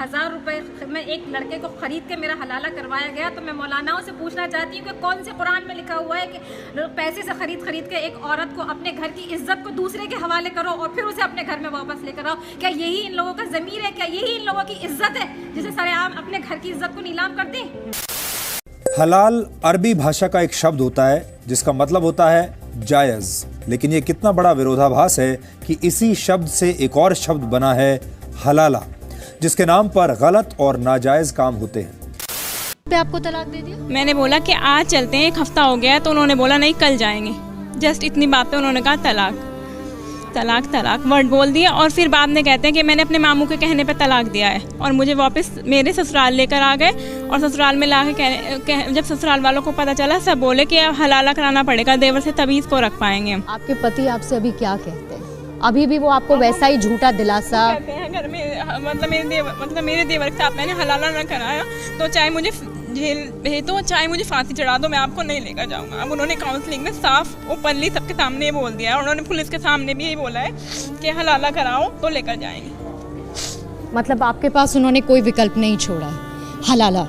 1000 रुपए में एक लड़के को खरीद के मेरा हलाला करवाया गया, तो मैं मौलानाओं से पूछना चाहती हूँ कि कौन से कुरान में लिखा हुआ है कि पैसे से खरीद के एक औरत को अपने घर की इज्जत को दूसरे के हवाले करो और फिर उसे अपने घर में वापस लेकर आओ? क्या यही इन लोगों का ज़मीर है? क्या यही इन लोगों की इज्जत है जिसे सरेआम अपने घर की इज्जत को नीलाम कर दें? हलाल अरबी भाषा का एक शब्द होता है जिसका मतलब होता है जायज़, लेकिन ये कितना बड़ा विरोधाभास है कि इसी शब्द से एक और शब्द बना है हलाला, जिसके नाम पर गलत और नाजायज काम होते हैं। पे आपको तलाक दे दिया? मैंने बोला कि आज चलते हैं, 1 हफ्ता हो गया है, तो उन्होंने बोला नहीं कल जाएंगे। जस्ट इतनी बात पे उन्होंने कहा तलाक तलाक तलाक वर्ड बोल दिया, और फिर बाद में कहते हैं कि मैंने अपने मामू के कहने पे तलाक दिया है, और मुझे वापस मेरे ससुराल लेकर आ गए। और ससुराल में ला के जब ससुराल वालों को पता चला, सब बोले कि हलाला कराना पड़ेगा देवर से, तभी इसको रख पाएंगे हम। आपके पति आपसे अभी क्या कहते हैं? अभी भी वो आपको वैसा ही झूठा दिलासा कहते हैं घर में, मतलब मेरे देवर के साथ मैंने हलाला ना कराया तो चाहे मुझे जेल भेज दो, चाहे मुझे फांसी चढ़ा दो, मैं आपको नहीं लेकर जाऊंगा। अब उन्होंने काउंसलिंग में साफ ओपनली सबके सामने बोल दिया है, और उन्होंने पुलिस के सामने भी यही बोला है कि हलाला कराओ तो लेकर जाएंगे। मतलब आपके पास उन्होंने कोई विकल्प नहीं छोड़ा है। हलाला,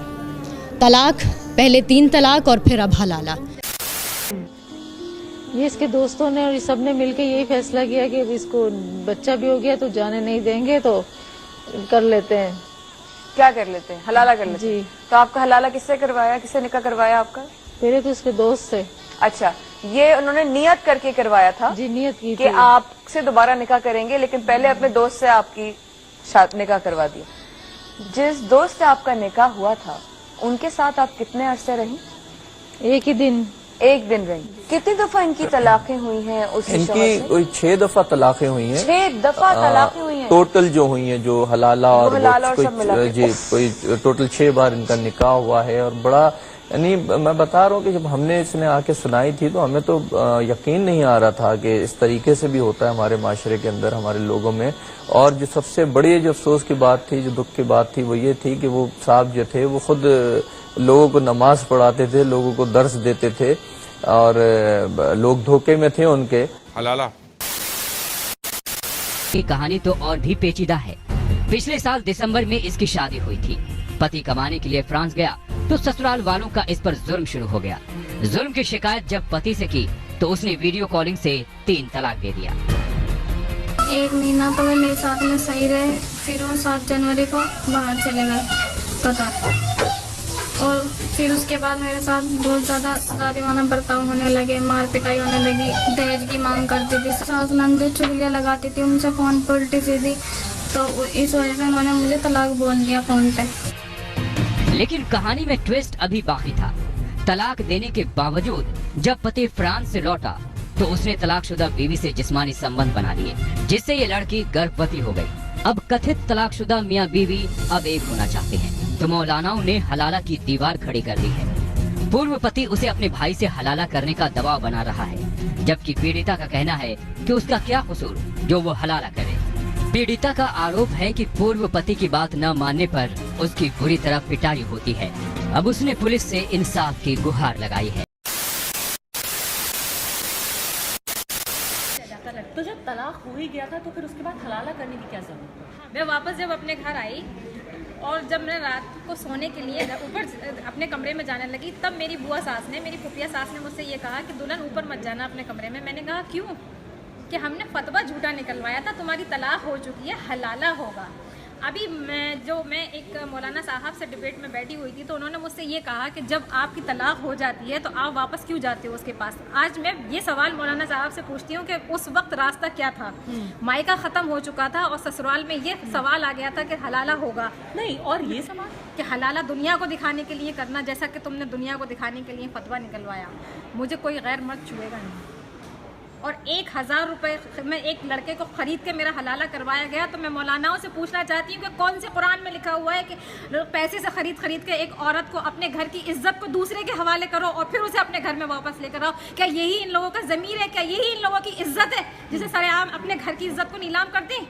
तलाक, पहले 3 तलाक और फिर अब हलाला। ये इसके दोस्तों ने और सब ने मिलकर यही फैसला किया कि अब इसको बच्चा भी हो गया तो जाने नहीं देंगे, तो कर लेते हैं। क्या कर लेते हैं? हलाला कर लेते हैं। जी। तो आपका हलाला किससे करवाया, किससे निकाह करवाया आपका? पहले तो इसके दोस्त से। अच्छा, ये उन्होंने नियत करके करवाया था? जी, नियत की कि थी। आपसे दोबारा निकाह करेंगे, लेकिन पहले अपने दोस्त से आपकी निकाह करवा दिया। जिस दोस्त से आपका निकाह हुआ था उनके साथ आप कितने अरसे रही? एक ही दिन। एक दिन रही। कितनी दफा इनकी तलाकें हुई हैं? इनकी कोई 6 दफा तलाकें हुई हैं। 6 दफा तलाकें हुई हैं टोटल जो हुई हैं, जो हलाला और सब मिला के। जी, कोई टोटल 6 बार इनका निकाह हुआ है। और बड़ा, यानी मैं बता रहा हूँ कि जब हमने इसने आके सुनाई थी तो हमें तो यकीन नहीं आ रहा था कि इस तरीके से भी होता है हमारे माशरे के अंदर, हमारे लोगों में। और जो सबसे बड़ी जो अफसोस की बात थी, जो दुख की बात थी, वो ये थी कि वो साहब जो थे वो खुद लोगों को नमाज पढ़ाते थे, लोगों को दर्स देते थे, और लोग धोखे में थे उनके। हलाला की कहानी तो और भी पेचीदा है। पिछले साल दिसंबर में इसकी शादी हुई थी। पति कमाने के लिए फ्रांस गया तो ससुराल वालों का इस पर जुल्म शुरू हो गया। जुल्म की शिकायत जब पति से की तो उसने वीडियो कॉलिंग से 3 तलाक दे दिया। 1 महीना तो वे मेरे साथ में सही रहे, फिर वो 7 जनवरी को बाहर चले गए कतर, और फिर उसके बाद मेरे साथ बहुत ज़्यादा जालिमाना बर्ताव होने लगे, मार पिटाई होने लगी, दहेज की मांग करती थी, सास नंदे चुगलियाँ लगाती थी, उनसे फ़ोन पर उल्टी सीधी, तो इस वजह से उन्होंने मुझे तलाक बोल दिया फ़ोन पे। लेकिन कहानी में ट्विस्ट अभी बाकी था। तलाक देने के बावजूद जब पति फ्रांस से लौटा तो उसने तलाकशुदा बीवी से जिस्मानी संबंध बना लिए, जिससे ये लड़की गर्भवती हो गई। अब कथित तलाकशुदा मियां बीवी अब एक होना चाहते हैं, तो मौलानाओं ने हलाला की दीवार खड़ी कर दी है। पूर्व पति उसे अपने भाई से हलाला करने का दबाव बना रहा है, जबकि पीड़िता का कहना है कि उसका क्या कसूर जो वो हलाला करे। पीड़िता का आरोप है कि पूर्व पति की बात न मानने पर उसकी बुरी तरह पिटाई होती है। अब उसने पुलिस से इंसाफ की गुहार लगाई है। तो जब तलाक हो ही गया था तो फिर उसके बाद हलाला करने की क्या जरूरत? मैं वापस जब अपने घर आई और जब मैं रात को सोने के लिए ऊपर अपने कमरे में जाने लगी, तब मेरी बुआ सास ने, मेरी फुफिया सास ने मुझसे ये कहा कि दुल्हन ऊपर मत जाना अपने कमरे में। मैंने कहा क्यों? कि हमने फतवा झूठा निकलवाया था, तुम्हारी तलाक हो चुकी है, हलाला होगा। अभी मैं एक मौलाना साहब से डिबेट में बैठी हुई थी, तो उन्होंने मुझसे ये कहा कि जब आपकी तलाक हो जाती है तो आप वापस क्यों जाते हो उसके पास? आज मैं ये सवाल मौलाना साहब से पूछती हूँ कि उस वक्त रास्ता क्या था? मायका ख़त्म हो चुका था और ससुराल में ये सवाल आ गया था कि हलाला होगा नहीं, और ये सवाल कि हलाला दुनिया को दिखाने के लिए करना, जैसा कि तुमने दुनिया को दिखाने के लिए फतवा निकलवाया। मुझे कोई गैर मर्द छुएगा नहीं। और 1000 रुपए में एक लड़के को खरीद के मेरा हलाला करवाया गया, तो मैं मौलानाओं से पूछना चाहती हूँ कि कौन से कुरान में लिखा हुआ है कि पैसे से खरीद के एक औरत को अपने घर की इज्जत को दूसरे के हवाले करो और फिर उसे अपने घर में वापस लेकर आओ? क्या यही इन लोगों का ज़मीर है? क्या यही इन लोगों की इज्जत है जिसे सरेआम अपने घर की इज्जत को नीलाम कर दें?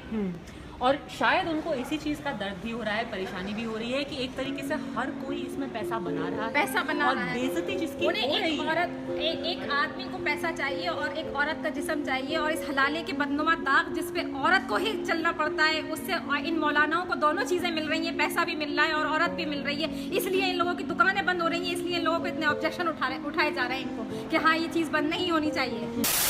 और शायद उनको इसी चीज का दर्द भी हो रहा है, परेशानी भी हो रही है कि एक तरीके से हर कोई इसमें पैसा बना रहा है, पैसा बना और रहा है। बेइज्जती जिसकी हो रही है। एक आदमी को पैसा चाहिए और एक औरत का जिस्म चाहिए, और इस हलाले के बदनुमा दाग जिस पे औरत को ही चलना पड़ता है, उससे इन मौलानाओं को दोनों चीजें मिल रही हैं, पैसा भी मिल रहा है और औरत भी मिल रही है। इसलिए इन लोगों की दुकानें बंद हो रही हैं, इसलिए इन लोगों को इतने ऑब्जेक्शन उठाए जा रहे हैं इनको कि हाँ ये चीज बंद नहीं होनी चाहिए।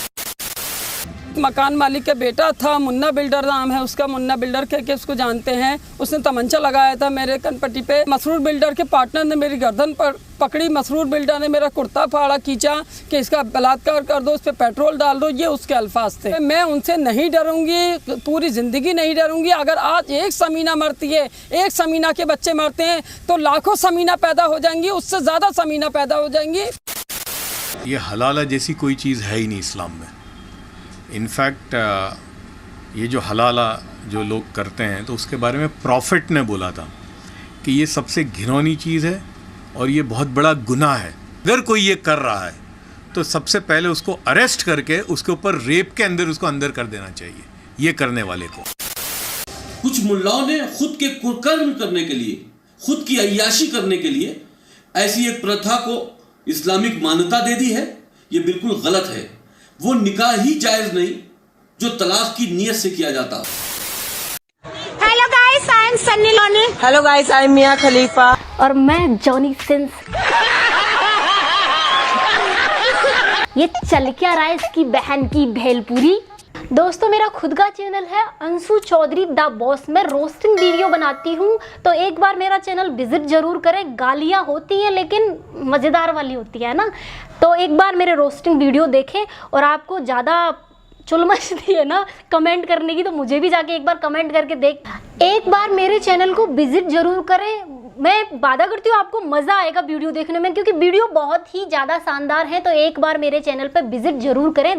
मकान मालिक का बेटा था, मुन्ना बिल्डर नाम है उसका, मुन्ना बिल्डर के उसको जानते हैं। उसने तमंचा लगाया था मेरे कनपट्टी पे। मसरूर बिल्डर के पार्टनर ने मेरी गर्दन पर पकड़ी, मसरूर बिल्डर ने मेरा कुर्ता फाड़ा, खींचा कि इसका बलात्कार कर दो, उस पर पेट्रोल डाल दो, ये उसके अल्फाज थे। मैं उनसे नहीं डरूंगी, पूरी जिंदगी नहीं डरूंगी। अगर आज एक समीना मरती है, एक समीना के बच्चे मरते हैं, तो लाखों समीना पैदा हो जाएंगी, उससे ज़्यादा समीना पैदा हो जाएंगी। ये हलाला जैसी कोई चीज़ है ही नहीं इस्लाम में। इनफैक्ट ये जो हलाला जो लोग करते हैं, तो उसके बारे में प्रॉफिट ने बोला था कि ये सबसे घिनौनी चीज़ है और ये बहुत बड़ा गुनाह है। अगर कोई ये कर रहा है तो सबसे पहले उसको अरेस्ट करके उसके ऊपर रेप के अंदर उसको अंदर कर देना चाहिए, ये करने वाले को। कुछ मुल्लाओं ने खुद के कुकर्म करने के लिए, खुद की अय्याशी करने के लिए ऐसी एक प्रथा को इस्लामिक मान्यता दे दी है। ये बिल्कुल गलत है। वो निकाह ही जायज नहीं जो तलाक की नीयत से किया जाता। Hello guys, I am Sunny Leone. Hello guys, I am Mia Khalifa. और मैं जॉनी सिंस। ये चल क्या रहा है इसकी बहन की भेलपुरी। दोस्तों, मेरा खुद का चैनल है अंशु चौधरी द बॉस। मैं रोस्टिंग वीडियो बनाती हूँ, तो एक बार मेरा चैनल विजिट जरूर करें। गालियाँ होती हैं लेकिन मज़ेदार वाली होती है ना, तो एक बार मेरे रोस्टिंग वीडियो देखें। और आपको ज़्यादा चुल मचती है ना कमेंट करने की, तो मुझे भी जाके एक बार कमेंट करके एक बार मेरे चैनल को विजिट जरूर करें। मैं वादा करती हूँ आपको मज़ा आएगा वीडियो देखने में, क्योंकि वीडियो बहुत ही ज़्यादा शानदार है। तो एक बार मेरे चैनल पर विजिट जरूर करें।